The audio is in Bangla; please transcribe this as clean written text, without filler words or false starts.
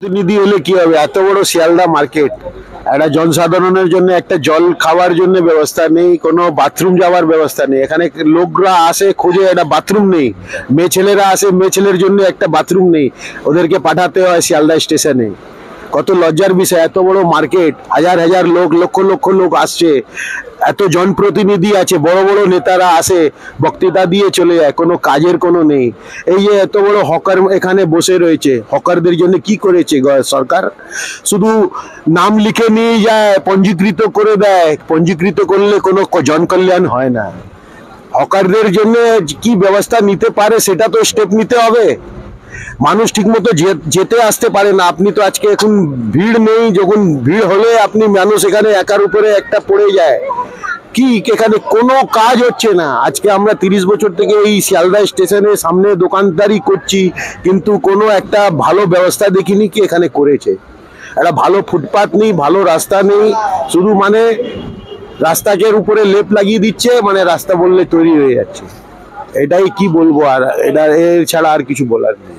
প্রতিনিধি হলে কি হবে? এত বড় শিয়ালদা মার্কেট, একটা জনসাধারণের জন্য একটা জল খাওয়ার জন্য ব্যবস্থা নেই, কোনো বাথরুম যাওয়ার ব্যবস্থা নেই। এখানে লোকরা আসে খোঁজে, একটা বাথরুম নেই। মেয়ে ছেলেরা আসে, মেয়ে ছেলের জন্য একটা বাথরুম নেই, ওদেরকে পাঠাতে হয় শিয়ালদা স্টেশনে। কত লজ্জার বিষয়! এত বড় মার্কেট, হাজার হাজার লোক, লক্ষ লক্ষ লোক আসছে, এত জনপ্রতিনিধি আছে, বড় বড় নেতারা আসে, বক্তৃতা দিয়ে চলে যায়, কোনো কাজের কোনো নেই। এই যে এত বড় হকার এখানে বসে রয়েছে, হকারদের জন্য কি করেছে সরকার? শুধু নাম লিখে নিয়ে যায়, পঞ্জীকৃত করে দেয়, পঞ্জীকৃত করলে কোনো জনকল্যাণ হয় না। হকারদের জন্য কি ব্যবস্থা নিতে পারে সেটা তো স্টেপ নিতে হবে। মানুষ ঠিকমতো যেতে আসতে পারে না। আপনি তো আজকে এখন ভিড় নেই, যখন ভিড় হলে আপনি মানুষ এখানে একার উপরে একটা পড়ে যায়। কি এখানে কোনো কাজ হচ্ছে না। আজকে আমরা 30 বছর থেকে এই শিয়ালদা স্টেশনের সামনে দোকানদারি করছি, কিন্তু কোনো একটা ভালো ব্যবস্থা দেখিনি কি এখানে করেছে। একটা ভালো ফুটপাত নেই, ভালো রাস্তা নেই, শুধু মানে রাস্তার উপরে লেপ লাগিয়ে দিচ্ছে, মানে রাস্তা বললে তৈরি হয়ে যাচ্ছে। এটাই কি বলবো, আর এটা এর ছাড়া আর কিছু বলার নেই।